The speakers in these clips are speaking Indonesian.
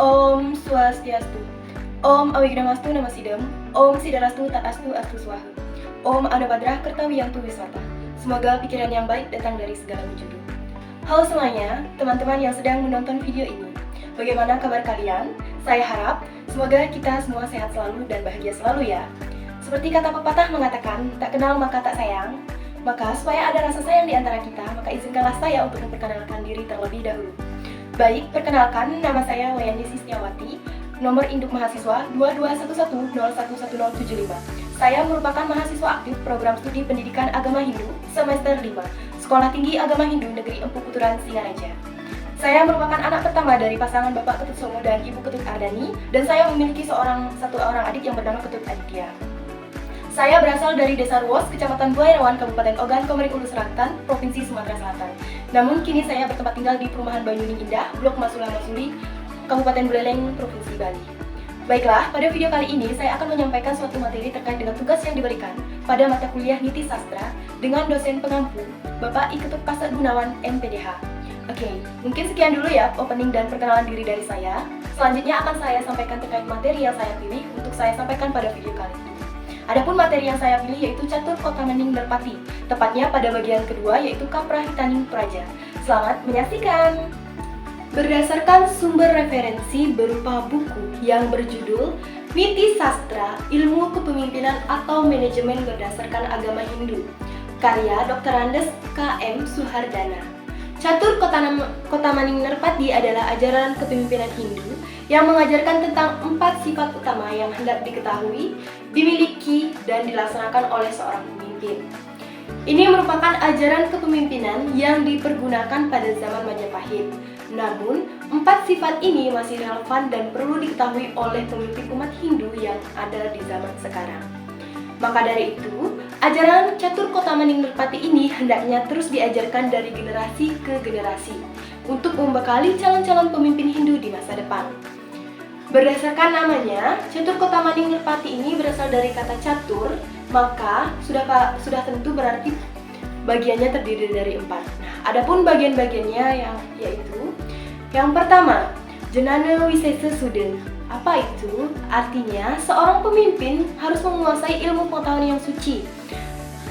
Om Swastiastu. Om Awigamastu Namasidam. Om Sidarastu Taastu Astu Swaha. Om Anabhadrah Kertawiyangtu Wiswata. Semoga pikiran yang baik datang dari segala penjuru. Halo semuanya, teman-teman yang sedang menonton video ini. Bagaimana kabar kalian? Saya harap semoga kita semua sehat selalu dan bahagia selalu ya. Seperti kata pepatah mengatakan, tak kenal maka tak sayang. Maka supaya ada rasa sayang di antara kita, maka izinkanlah saya untuk memperkenalkan diri terlebih dahulu. Baik, perkenalkan, nama saya Wayani Sisniawati, nomor induk mahasiswa 2211011075. Saya merupakan mahasiswa aktif program studi pendidikan agama Hindu semester 5, Sekolah Tinggi Agama Hindu Negeri Empu Puturan, Singaraja. Saya merupakan anak pertama dari pasangan Bapak Ketut Somo dan Ibu Ketut Ardani, dan saya memiliki satu orang adik yang bernama Ketut Aditya. Saya berasal dari Desa Ruos, Kecamatan Buairawan, Kabupaten Ogan Komering Ulu Selatan, Provinsi Sumatera Selatan. Namun kini saya bertempat tinggal di Perumahan Banyuning Indah, Blok Masula Masuli, Kabupaten Buleleng, Provinsi Bali. Baiklah, pada video kali ini saya akan menyampaikan suatu materi terkait dengan tugas yang diberikan pada mata kuliah Niti Sastra dengan dosen pengampu, Bapak I Ketut Pasek Gunawan, MPDH. Oke, mungkin sekian dulu ya opening dan perkenalan diri dari saya. Selanjutnya akan saya sampaikan terkait materi yang saya pilih untuk saya sampaikan pada video kali ini. Adapun materi yang saya pilih yaitu Catur Kotamaning Nerpati, tepatnya pada bagian kedua yaitu Kaprahitaning Praja. Selamat menyaksikan! Berdasarkan sumber referensi berupa buku yang berjudul Niti Sastra, Ilmu Kepemimpinan atau Manajemen Berdasarkan Agama Hindu, karya Dr. Andes K.M. Suhardana. Catur Kotamaning Nerpati adalah ajaran kepemimpinan Hindu yang mengajarkan tentang 4 sifat utama yang hendak diketahui, dimiliki, dan dilaksanakan oleh seorang pemimpin. Ini merupakan ajaran kepemimpinan yang dipergunakan pada zaman Majapahit. Namun, 4 sifat ini masih relevan dan perlu diketahui oleh pemimpin umat Hindu yang ada di zaman sekarang. Maka dari itu, ajaran Catur Kotamaning Nerpati ini hendaknya terus diajarkan dari generasi ke generasi untuk membekali calon-calon pemimpin Hindu di masa depan. Berdasarkan namanya, Catur Kotamaning Nerpati ini berasal dari kata catur, maka sudah tentu berarti bagiannya terdiri dari 4. Nah, adapun bagian-bagiannya yaitu yang pertama, Jenana Wisesa Suden. Apa itu? Artinya, seorang pemimpin harus menguasai ilmu pengetahuan yang suci,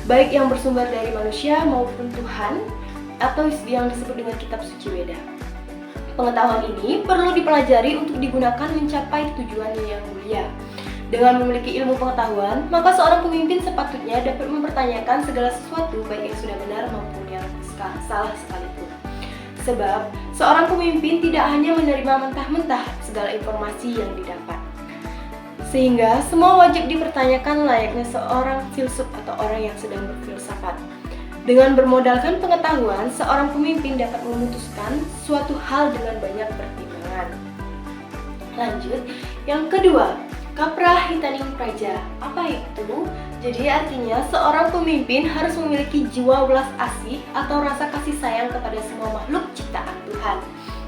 baik yang bersumber dari manusia maupun Tuhan, atau yang disebut dengan kitab suci Weda. Pengetahuan ini perlu dipelajari untuk digunakan mencapai tujuan yang mulia. Dengan memiliki ilmu pengetahuan, maka seorang pemimpin sepatutnya dapat mempertanyakan segala sesuatu, baik yang sudah benar maupun yang salah sekalipun. Sebab, seorang pemimpin tidak hanya menerima mentah-mentah segala informasi yang didapat. Sehingga, semua wajib dipertanyakan layaknya seorang filsuf atau orang yang sedang berfilsafat. Dengan bermodalkan pengetahuan, seorang pemimpin dapat memutuskan suatu hal dengan banyak pertimbangan. Lanjut, yang kedua, Kaprahitaning Praja. Apa itu? Jadi artinya seorang pemimpin harus memiliki jiwa welas asih atau rasa kasih sayang kepada semua makhluk ciptaan Tuhan.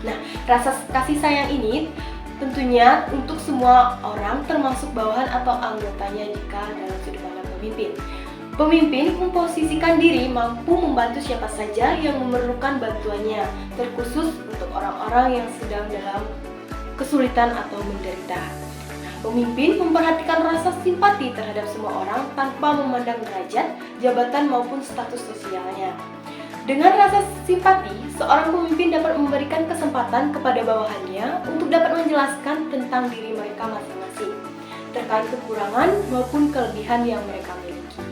Nah, rasa kasih sayang ini tentunya untuk semua orang termasuk bawahan atau anggotanya jika dalam sudut pandang pemimpin. Pemimpin memposisikan diri mampu membantu siapa saja yang memerlukan bantuannya, terkhusus untuk orang-orang yang sedang dalam kesulitan atau menderita. Pemimpin memperhatikan rasa simpati terhadap semua orang tanpa memandang derajat, jabatan maupun status sosialnya. Dengan rasa simpati, seorang pemimpin dapat memberikan kesempatan kepada bawahannya untuk dapat menjelaskan tentang diri mereka masing-masing, terkait kekurangan maupun kelebihan yang mereka miliki.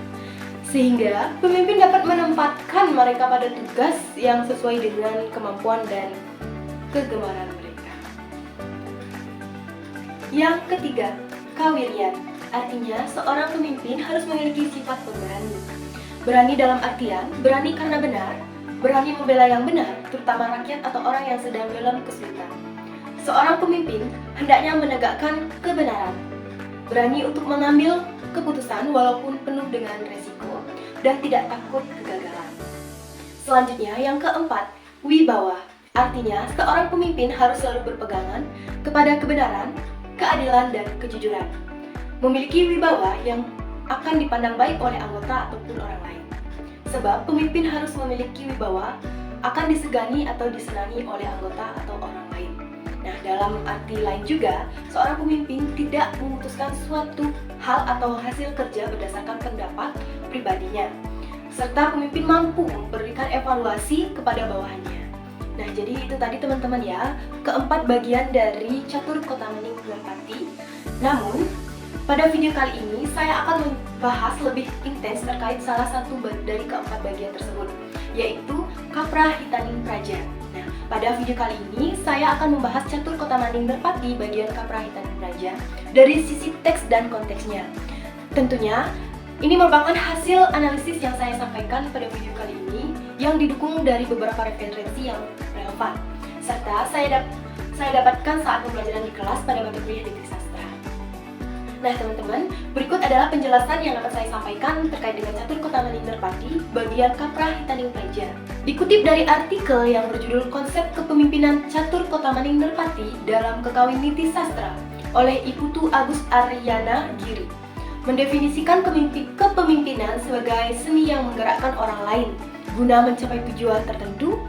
Sehingga, pemimpin dapat menempatkan mereka pada tugas yang sesuai dengan kemampuan dan kegemaran mereka. Yang ketiga, Kawiryan. Artinya, seorang pemimpin harus memiliki sifat pemberani. Berani dalam artian, berani karena benar, berani membela yang benar, terutama rakyat atau orang yang sedang dalam kesulitan. Seorang pemimpin hendaknya menegakkan kebenaran, berani untuk mengambil keputusan walaupun penuh dengan resiko, dan tidak takut kegagalan. Selanjutnya, yang keempat, Wibawa. Artinya, seorang pemimpin harus selalu berpegangan kepada kebenaran, keadilan, dan kejujuran. Memiliki wibawa yang akan dipandang baik oleh anggota ataupun orang lain. Sebab pemimpin harus memiliki wibawa akan disegani atau disenangi oleh anggota atau orang lain. Nah, dalam arti lain juga, seorang pemimpin tidak memutuskan suatu hal atau hasil kerja berdasarkan pendapat pribadinya, serta pemimpin mampu memberikan evaluasi kepada bawahannya. Nah, jadi itu tadi teman-teman ya, keempat bagian dari catur Kotamaning Merpati. Namun, pada video kali ini saya akan membahas lebih intens terkait salah satu dari keempat bagian tersebut, yaitu Kaprahitaning Praja. Nah, pada video kali ini saya akan membahas catur Kotamaning Merpati bagian Kaprahitaning Praja dari sisi teks dan konteksnya. Tentunya, ini merupakan hasil analisis yang saya sampaikan pada video kali ini yang didukung dari beberapa referensi yang relevan, serta saya dapatkan saat pembelajaran di kelas pada mata kuliah Dikti Sastra. Nah teman-teman, berikut adalah penjelasan yang dapat saya sampaikan terkait dengan catur Kotamaning Merpati bagian Kaprahitaning Praja. Dikutip dari artikel yang berjudul Konsep Kepemimpinan Catur Kotamaning Merpati dalam Kekawin Niti Sastra oleh Ibu Tu Agus Aryana Giri, mendefinisikan kepemimpinan sebagai seni yang menggerakkan orang lain guna mencapai tujuan tertentu.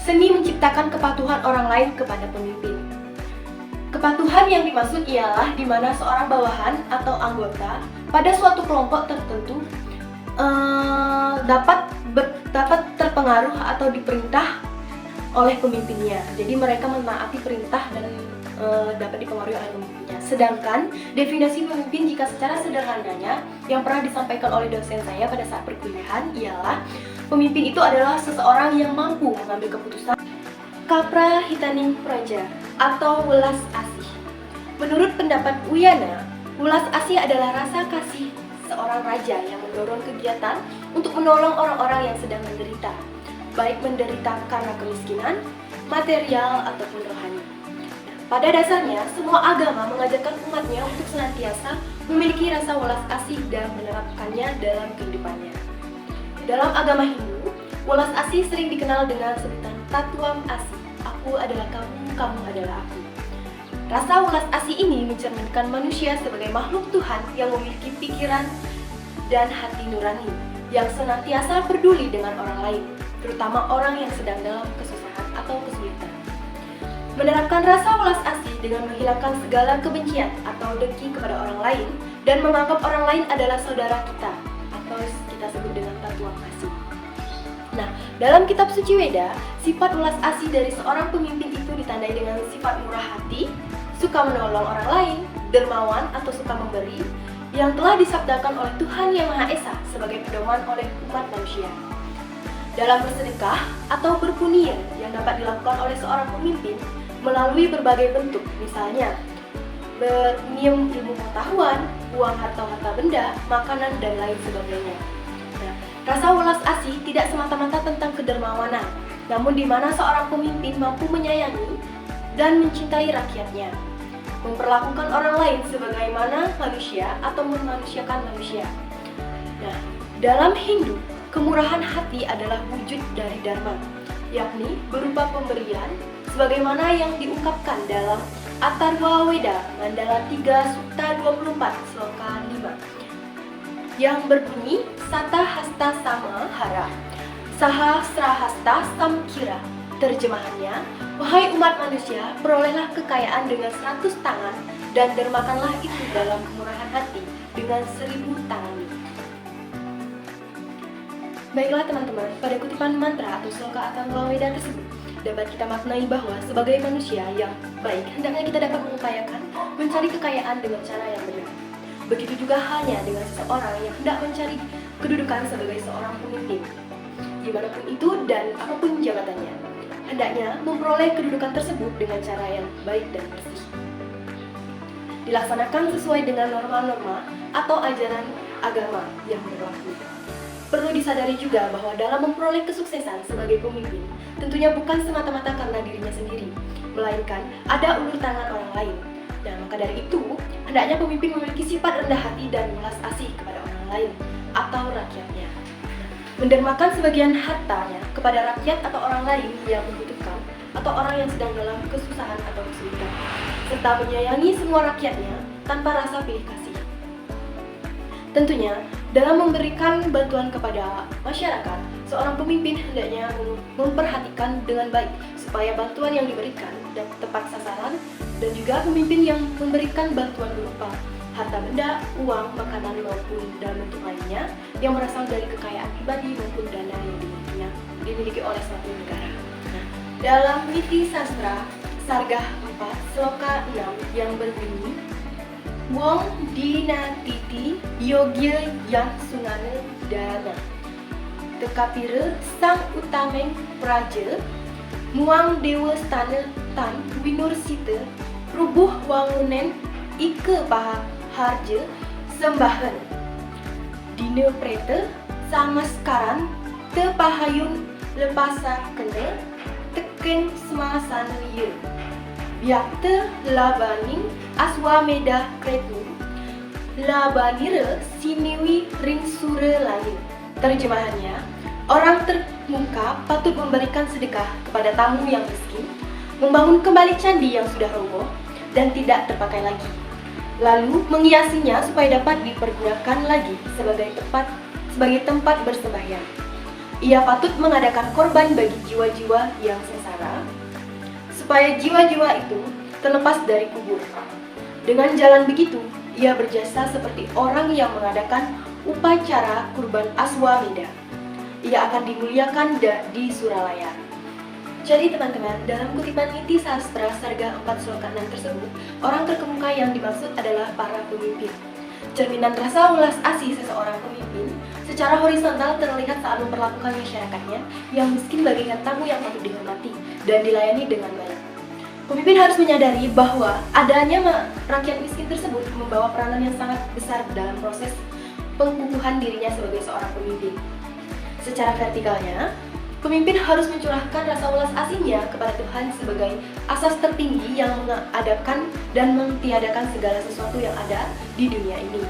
Seni menciptakan kepatuhan orang lain kepada pemimpin. Kepatuhan yang dimaksud ialah di mana seorang bawahan atau anggota pada suatu kelompok tertentu dapat terpengaruh atau diperintah oleh pemimpinnya. Jadi mereka menaati perintah dan dapat dipengaruhi oleh pemimpinnya. Sedangkan definisi pemimpin jika secara sederhananya yang pernah disampaikan oleh dosen saya pada saat perkuliahan ialah pemimpin itu adalah seseorang yang mampu mengambil keputusan. Kaprahitaning Praja atau welas asih. Menurut pendapat Uyana, welas asih adalah rasa kasih seorang raja yang mendorong kegiatan untuk menolong orang-orang yang sedang menderita, baik menderita karena kemiskinan, material, ataupun rohani. Pada dasarnya, semua agama mengajarkan umatnya untuk senantiasa memiliki rasa welas asih dan menerapkannya dalam kehidupannya. Dalam agama Hindu, welas asih sering dikenal dengan sebutan Tatwam Asih. Aku adalah kamu, kamu adalah aku. Rasa welas asih ini mencerminkan manusia sebagai makhluk Tuhan yang memiliki pikiran dan hati nurani, yang senantiasa peduli dengan orang lain, terutama orang yang sedang dalam kesusahan atau kesulitan. Menerapkan rasa welas asih dengan menghilangkan segala kebencian atau dengki kepada orang lain dan menganggap orang lain adalah saudara kita, atau kita sebut dengan Tatwam Asih. Nah, dalam kitab suci Weda, sifat welas asih dari seorang pemimpin itu ditandai dengan sifat murah hati, suka menolong orang lain, dermawan atau suka memberi, yang telah disabdakan oleh Tuhan Yang Maha Esa sebagai pedoman oleh umat manusia. Dalam bersedekah atau berpunia yang dapat dilakukan oleh seorang pemimpin melalui berbagai bentuk, misalnya berminum ilmu pengetahuan, uang atau harta benda, makanan, dan lain sebagainya. Nah, rasa welas asih tidak semata-mata tentang kedermawanan, namun di mana seorang pemimpin mampu menyayangi dan mencintai rakyatnya, memperlakukan orang lain sebagaimana manusia atau memanusiakan manusia. Nah, dalam Hindu, kemurahan hati adalah wujud dari Dharma, yakni berupa pemberian, sebagaimana yang diungkapkan dalam Atharva Weda Mandala 3 Sukta 24 Sloka 5 yang berbunyi Sata Hasta Sama Hara Sahasra Hasta Samkira. Terjemahannya, wahai umat manusia, perolehlah kekayaan dengan 100 tangan dan dermakanlah itu dalam kemurahan hati dengan 1000 tangan. Baiklah teman-teman, pada kutipan mantra atau sloka Atharva Weda tersebut dapat kita maknai bahwa sebagai manusia yang baik, hendaknya kita dapat mengupayakan mencari kekayaan dengan cara yang benar. Begitu juga halnya dengan seseorang yang hendak mencari kedudukan sebagai seorang pemimpin, dimanapun itu dan apapun jabatannya, hendaknya memperoleh kedudukan tersebut dengan cara yang baik dan bersih. Dilaksanakan sesuai dengan norma-norma atau ajaran agama yang berlaku. Perlu disadari juga bahwa dalam memperoleh kesuksesan sebagai pemimpin, tentunya bukan semata-mata karena dirinya sendiri, melainkan ada ulur tangan orang lain. Nah, maka dari itu, hendaknya pemimpin memiliki sifat rendah hati dan welas asih kepada orang lain atau rakyatnya. Mendermakan sebagian hartanya kepada rakyat atau orang lain yang membutuhkan atau orang yang sedang dalam kesusahan atau kesulitan, serta menyayangi semua rakyatnya tanpa rasa pilih kasih. Tentunya, dalam memberikan bantuan kepada masyarakat, seorang pemimpin hendaknya memperhatikan dengan baik supaya bantuan yang diberikan dan tepat sasaran, dan juga pemimpin yang memberikan bantuan berupa harta benda, uang, makanan, maupun dalam bentuk lainnya yang berasal dari kekayaan pribadi maupun dana yang dimiliki oleh suatu negara. Nah, dalam Niti Sastra Sarga 4 Sloka 6 yang berbunyi Wong dinatiti yogya yang sungane dana tekapira sang utameng praja muang dewa stana tan winursita rubuh wangunen ike paha harja sembahan dina preta samaskaran tepahayun lepasa kena teken semasana ye biakta labaning aswameda kretu labanira siniwi ring sura layu. Terjemahannya, orang termuka patut memberikan sedekah kepada tamu yang miskin, membangun kembali candi yang sudah roboh dan tidak terpakai lagi, lalu menghiasinya supaya dapat dipergunakan lagi sebagai tempat bersembahyang. Ia patut mengadakan korban bagi jiwa-jiwa yang sengsara, supaya jiwa-jiwa itu terlepas dari kubur. Dengan jalan begitu, ia berjasa seperti orang yang mengadakan upacara kurban Aswameda. Ia akan dimuliakan di Suralaya. Jadi teman-teman, dalam kutipan Niti Sastra Sarga 4 Sloka 6 tersebut, orang terkemuka yang dimaksud adalah para pemimpin. Cerminan rasa welas asih seseorang pemimpin secara horizontal terlihat saat memperlakukan masyarakatnya yang miskin bagaikan tamu yang patut dihormati dan dilayani dengan baik. Pemimpin harus menyadari bahwa adanya rakyat miskin tersebut membawa peranan yang sangat besar dalam proses pengukuhan dirinya sebagai seorang pemimpin. Secara vertikalnya, pemimpin harus mencurahkan rasa welas asihnya kepada Tuhan sebagai asas tertinggi yang mengadakan dan mentiadakan segala sesuatu yang ada di dunia ini.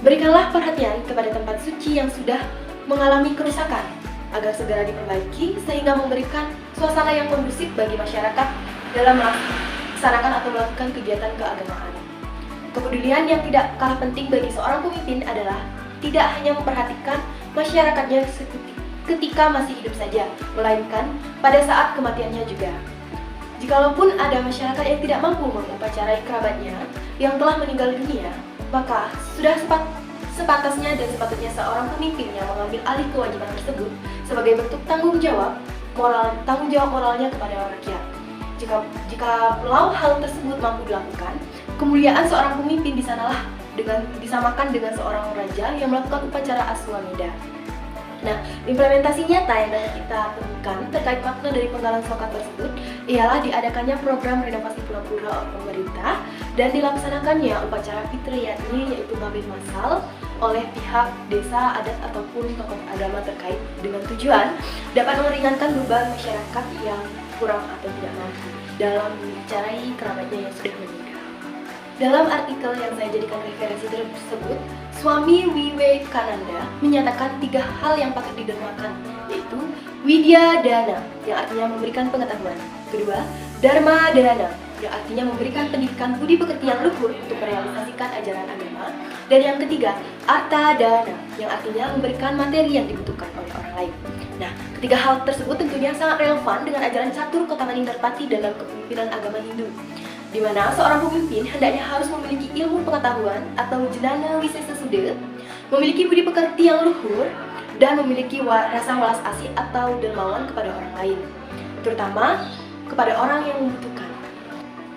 Berikanlah perhatian kepada tempat suci yang sudah mengalami kerusakan agar segera diperbaiki sehingga memberikan suasana yang kondusif bagi masyarakat dalam melaksanakan atau melakukan kegiatan keagamaan. Kepedulian yang tidak kalah penting bagi seorang pemimpin adalah tidak hanya memperhatikan masyarakatnya ketika masih hidup saja, melainkan pada saat kematiannya juga. Jikalaupun ada masyarakat yang tidak mampu mengupacarai kerabatnya yang telah meninggal dunia, maka sudah sepantasnya dan sepatutnya seorang pemimpin yang mengambil alih kewajiban tersebut sebagai bentuk tanggung jawab moralnya kepada rakyat. Jika hal tersebut mampu dilakukan, kemuliaan seorang pemimpin disamakan dengan seorang raja yang melakukan upacara Aswameda. Nah, implementasi nyata yang dapat kita temukan terkait makna dari penggalan sloka tersebut ialah diadakannya program renovasi pura-pura oleh pemerintah dan dilaksanakannya upacara fitriyatni yaitu mabit massal oleh pihak desa, adat ataupun tokoh agama terkait dengan tujuan dapat meringankan beban masyarakat yang kurang atau tidak mampu dalam mencarai kerabatnya yang sudah meninggal. Dalam artikel yang saya jadikan referensi tersebut, Swami Wiwekananda menyatakan 3 hal yang patut didermakan, yaitu Widya Dana, yang artinya memberikan pengetahuan. Kedua, Dharma Dana, yang artinya memberikan pendidikan budi pekerti yang luhur untuk merealisasikan ajaran agama. Dan yang ketiga, Arta Dana, yang artinya memberikan materi yang dibutuhkan oleh orang lain. Nah, ketiga hal tersebut tentunya sangat relevan dengan ajaran Catur Kotamaningdarpati dalam kepemimpinan agama Hindu, di mana seorang pemimpin hendaknya harus memiliki ilmu pengetahuan atau jenana wisesa suda, memiliki budi pekerti yang luhur, dan memiliki rasa welas asih atau dermawan kepada orang lain, terutama kepada orang yang membutuhkan.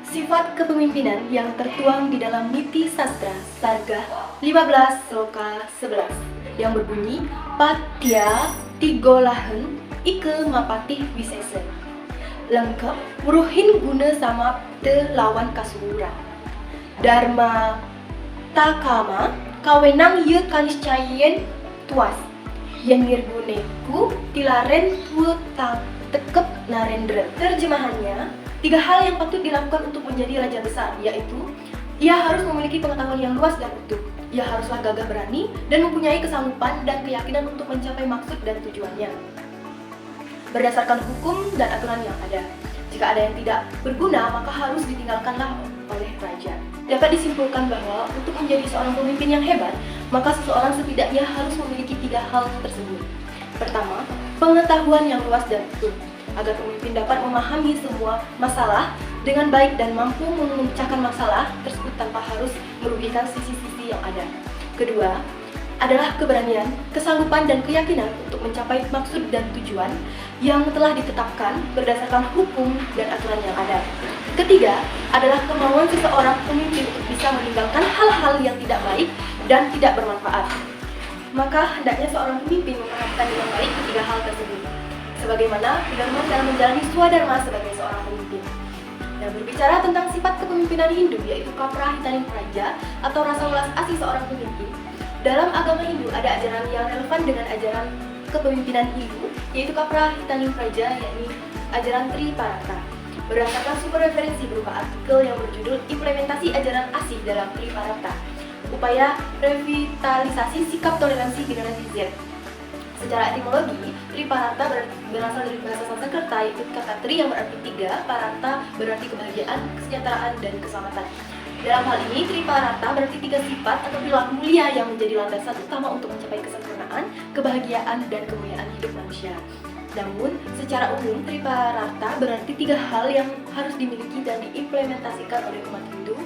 Sifat kepemimpinan yang tertuang di dalam Niti Sastra Sarga 15 Sloka 11 yang berbunyi Patya Tigolahen Ike Mapatih Wisesa, lengkap muruhin guna sama lawan kasura. Dharma takama kawenang ye kaniscayen tuas yang nirguneku tilaren tu tekep narendra. Terjemahannya, 3 hal yang patut dilakukan untuk menjadi raja besar, yaitu ia harus memiliki pengetahuan yang luas dan utuh, ia haruslah gagah berani dan mempunyai kesanggupan dan keyakinan untuk mencapai maksud dan tujuannya berdasarkan hukum dan aturan yang ada. Jika ada yang tidak berguna, maka harus ditinggalkanlah oleh raja. Dapat disimpulkan bahwa untuk menjadi seorang pemimpin yang hebat, maka seseorang setidaknya harus memiliki 3 hal tersebut. Pertama, pengetahuan yang luas dan utuh. Agar pemimpin dapat memahami semua masalah dengan baik dan mampu memecahkan masalah tersebut tanpa harus merugikan sisi-sisi yang ada. Kedua, adalah keberanian, kesanggupan, dan keyakinan untuk mencapai maksud dan tujuan yang telah ditetapkan berdasarkan hukum dan aturan yang ada. Ketiga, adalah kemauan seseorang pemimpin untuk bisa meninggalkan hal-hal yang tidak baik dan tidak bermanfaat. Maka hendaknya seorang pemimpin memperhatikan dengan baik ketiga hal tersebut, sebagaimana firman dalam menjalani swadharma sebagai seorang pemimpin. Nah, berbicara tentang sifat kepemimpinan Hindu, yaitu kaprahitaning praja atau rasa welas asih seorang pemimpin. Dalam agama Hindu ada ajaran yang relevan dengan ajaran kepemimpinan Hindu, yaitu kaprahitaning praja, yakni ajaran Triparata. Berdasarkan sumber referensi berupa artikel yang berjudul Implementasi Ajaran Asih dalam Triparata, upaya revitalisasi sikap toleransi generasi Z. Secara etimologi, Triparata berasal dari bahasa Sanskerta, yaitu kata tri yang berarti tiga, parata berarti kebahagiaan, kesejahteraan, dan keselamatan. Dalam hal ini, Triparata berarti tiga sifat atau perilaku mulia yang menjadi landasan utama untuk mencapai kesempurnaan, kebahagiaan, dan kemuliaan hidup manusia. Namun, secara umum, Triparata berarti tiga hal yang harus dimiliki dan diimplementasikan oleh umat Hindu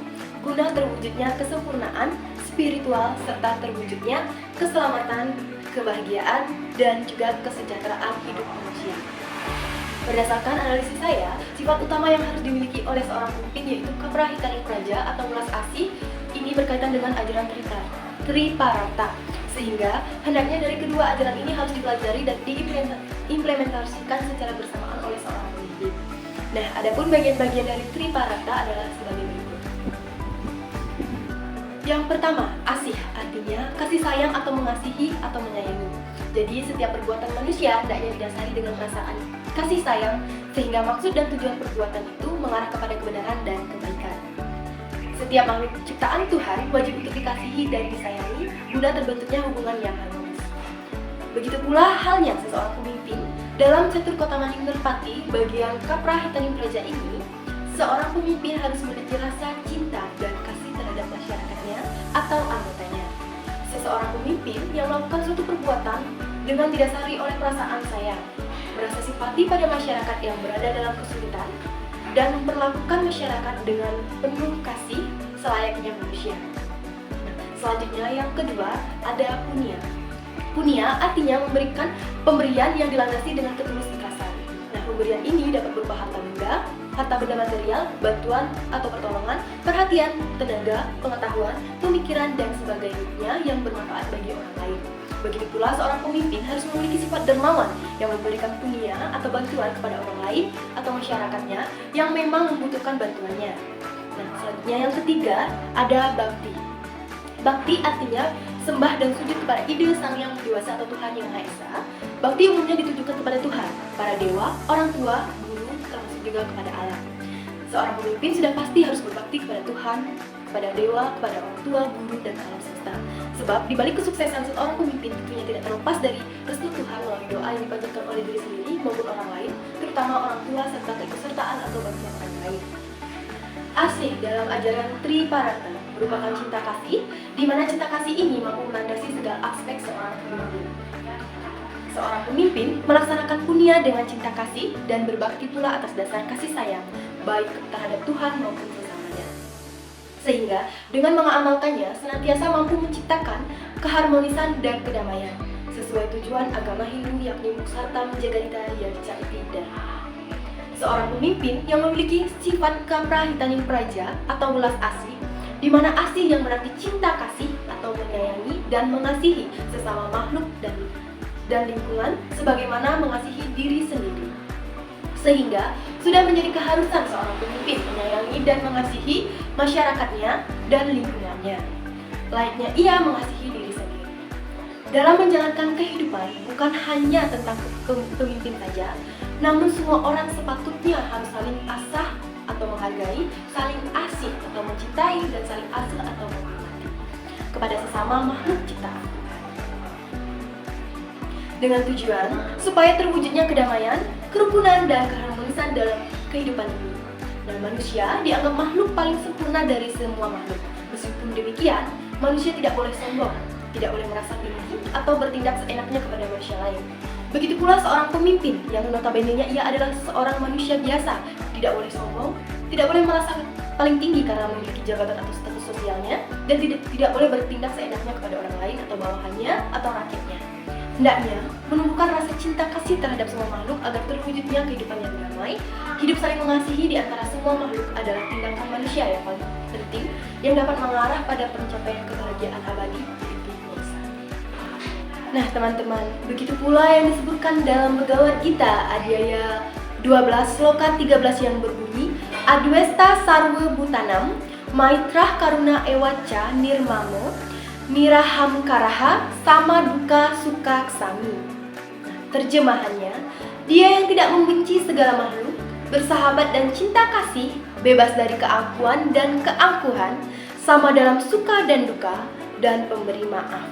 guna terwujudnya kesempurnaan spiritual serta terwujudnya keselamatan, kebahagiaan, dan juga kesejahteraan hidup manusia. Berdasarkan analisis saya, sifat utama yang harus dimiliki oleh seorang pemimpin yaitu kaprahitaning praja atau welas asih. Ini berkaitan dengan ajaran Triparata, sehingga hendaknya dari kedua ajaran ini harus dipelajari dan diimplementasikan secara bersamaan oleh seorang pemimpin. Nah, adapun bagian-bagian dari Triparata adalah sebagai berikut. Yang pertama, asih, artinya kasih sayang atau mengasihi atau menyayangi. Jadi setiap perbuatan manusia hendaknya didasari dengan perasaan kasih sayang, sehingga maksud dan tujuan perbuatan itu mengarah kepada kebenaran dan kebaikan. Setiap makhluk ciptaan Tuhan wajib untuk dikasihi dan disayangi guna terbentuknya hubungan yang harmonis. Begitu pula halnya seseorang pemimpin. Dalam catur kota Maningmerpati bagian kaprahitaning praja ini, seorang pemimpin harus memiliki rasa cinta dan kasih terhadap masyarakatnya atau anggotanya. Seseorang pemimpin yang melakukan suatu perbuatan dengan didasari oleh perasaan sayang, merasa simpati pada masyarakat yang berada dalam kesulitan, dan memperlakukan masyarakat dengan penuh kasih selayaknya manusia. Selanjutnya yang kedua ada punya. Punya artinya memberikan pemberian yang dilandasi dengan ketulus ikhlasan. Nah, pemberian ini dapat berupa harta benda material, bantuan atau pertolongan, perhatian, tenaga, pengetahuan, pemikiran, dan sebagainya yang bermanfaat bagi orang lain. Begitu pula seorang pemimpin harus memiliki sifat dermawan yang memberikan punya atau bantuan kepada orang lain atau masyarakatnya yang memang membutuhkan bantuannya. Nah, selanjutnya yang ketiga ada bakti. Bakti artinya sembah dan sujud kepada ide Sang Yang Dewasa atau Tuhan Yang Maha Esa. Bakti umumnya ditujukan kepada Tuhan, para dewa, orang tua, guru, termasuk juga kepada Allah. Seorang pemimpin sudah pasti harus berbakti kepada Tuhan, kepada dewa, kepada orang tua, guru, dan alam semesta. Sebab di balik kesuksesan seorang pemimpin tentunya tidak terlepas dari restu Tuhan melalui doa yang dipanjatkan oleh diri sendiri maupun orang lain, terutama orang tua serta keikutsertaan atau bantuan orang lain. Asih dalam ajaran Triparata merupakan cinta kasih, di mana cinta kasih ini mampu melandasi segala aspek seorang pemimpin. Seorang pemimpin melaksanakan punya dengan cinta kasih dan berbakti pula atas dasar kasih sayang, baik terhadap Tuhan maupun sesamanya. Sehingga dengan mengamalkannya senantiasa mampu menciptakan keharmonisan dan kedamaian sesuai tujuan agama Hindu, yakni Muksarta Menjagadita Yarcaitida. Seorang pemimpin yang memiliki sifat kaprahitaning praja atau welas asih, di mana asih yang berarti cinta kasih atau menyayangi dan mengasihi sesama makhluk dan lingkungan sebagaimana mengasihi diri sendiri. Sehingga sudah menjadi keharusan seorang pemimpin menyayangi dan mengasihi masyarakatnya dan lingkungannya, layaknya ia mengasihi diri sendiri. Dalam menjalankan kehidupan bukan hanya tentang pemimpin saja, namun semua orang sepatutnya harus saling asah atau menghargai, saling asih atau mencintai, dan saling asuh atau menghormati kepada sesama makhluk ciptaan Tuhan. Dengan tujuan supaya terwujudnya kedamaian, kerukunan, dan keharmonisan dalam kehidupan ini. Dan manusia dianggap makhluk paling sempurna dari semua makhluk. Meskipun demikian, manusia tidak boleh sombong, tidak boleh merasa tinggi atau bertindak seenaknya kepada manusia lain. Begitu pula seorang pemimpin yang notabene-nya ia adalah seorang manusia biasa, tidak boleh sombong, tidak boleh merasa paling tinggi karena memiliki jabatan atau status sosialnya, dan tidak boleh bertindak seenaknya kepada orang lain atau bawahannya atau rakyatnya. Hendaknya menumbuhkan rasa cinta kasih terhadap semua makhluk agar terwujudnya kehidupan yang damai. Hidup saling mengasihi di antara semua makhluk adalah tindakan manusia yang paling penting yang dapat mengarah pada pencapaian kebahagiaan abadi. Nah teman-teman, begitu pula yang disebutkan dalam Bhagavad Gita Adhyaya 12 Sloka 13 yang berbunyi Adwesta Sarwa Bhutanam Maitrah Karuna Ewaca Nirmamo Niraham Karaha Sama Duka Sukha Ksami. Terjemahannya, dia yang tidak membenci segala makhluk, bersahabat dan cinta kasih, bebas dari keangkuhan dan keangkuhan, sama dalam suka dan duka, dan pemberi maaf.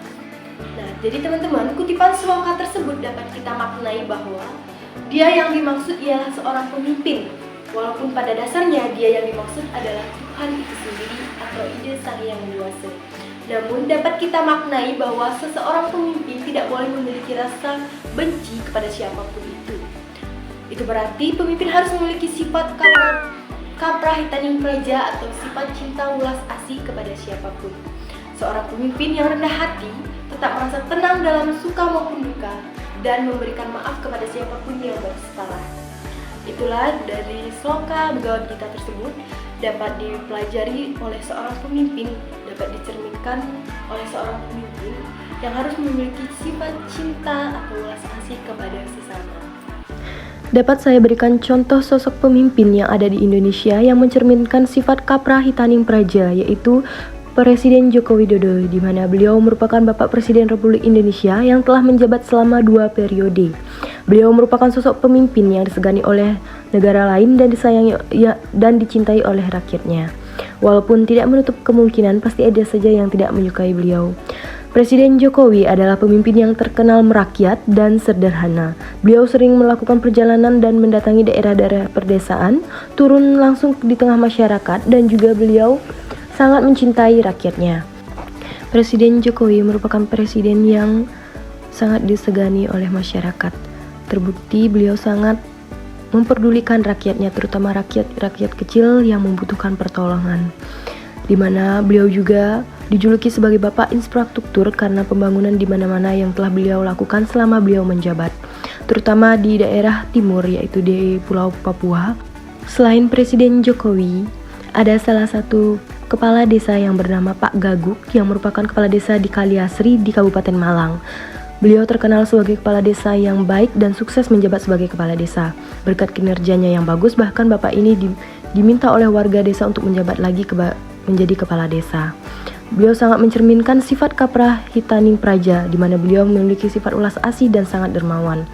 Nah, jadi teman-teman, kutipan sloka tersebut dapat kita maknai bahwa dia yang dimaksud ialah seorang pemimpin, walaupun pada dasarnya dia yang dimaksud adalah Tuhan itu sendiri atau ide Sang Yang Widi. Namun dapat kita maknai bahwa seseorang pemimpin tidak boleh memiliki rasa benci kepada siapapun itu. Itu berarti pemimpin harus memiliki sifat kaprahitaning praja atau sifat cinta ulas asih kepada siapapun. Seorang pemimpin yang rendah hati tetap merasa tenang dalam suka maupun duka dan memberikan maaf kepada siapapun yang bersalah. Itulah dari sloka Bhagavad Gita tersebut dapat dipelajari oleh seorang pemimpin, dapat dicerminkan oleh seorang pemimpin yang harus memiliki sifat cinta atau ulas asih kepada sesama. Dapat saya berikan contoh sosok pemimpin yang ada di Indonesia yang mencerminkan sifat kaprahitaning praja, yaitu Presiden Joko Widodo, di mana beliau merupakan Bapak Presiden Republik Indonesia yang telah menjabat selama 2 periode. Beliau merupakan sosok pemimpin yang disegani oleh negara lain dan disayangi dan dicintai oleh rakyatnya. Walaupun tidak menutup kemungkinan pasti ada saja yang tidak menyukai beliau. Presiden Jokowi adalah pemimpin yang terkenal merakyat dan sederhana. Beliau sering melakukan perjalanan dan mendatangi daerah-daerah perdesaan, turun langsung di tengah masyarakat, dan juga beliau sangat mencintai rakyatnya. Presiden Jokowi merupakan presiden yang sangat disegani oleh masyarakat. Terbukti beliau sangat memperdulikan rakyatnya, terutama rakyat kecil yang membutuhkan pertolongan. Di mana beliau juga dijuluki sebagai Bapak Infrastruktur karena pembangunan di mana-mana yang telah beliau lakukan selama beliau menjabat, terutama di daerah timur, yaitu di Pulau Papua. Selain Presiden Jokowi, ada salah satu kepala desa yang bernama Pak Gaguk yang merupakan kepala desa di Kaliasri di Kabupaten Malang. Beliau terkenal sebagai kepala desa yang baik dan sukses menjabat sebagai kepala desa. Berkat kinerjanya yang bagus, bahkan Bapak ini diminta oleh warga desa untuk menjabat lagi menjadi kepala desa. Beliau sangat mencerminkan sifat kaprahitaning praja, di mana beliau memiliki sifat ulas asih dan sangat dermawan.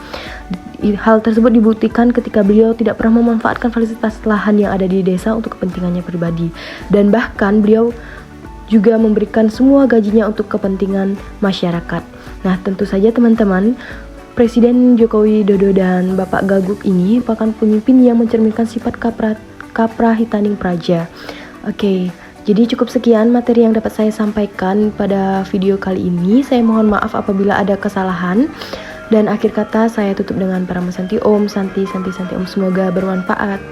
Hal tersebut dibuktikan ketika beliau tidak pernah memanfaatkan fasilitas lahan yang ada di desa untuk kepentingannya pribadi, dan bahkan beliau juga memberikan semua gajinya untuk kepentingan masyarakat. Nah, tentu saja teman-teman, Presiden Joko Widodo dan Bapak Gaguk ini merupakan pemimpin yang mencerminkan sifat kaprahitaning praja. Oke. Jadi cukup sekian materi yang dapat saya sampaikan pada video kali ini. Saya mohon maaf apabila ada kesalahan. Dan akhir kata saya tutup dengan Paramashanti Om, Santi Om. Semoga bermanfaat.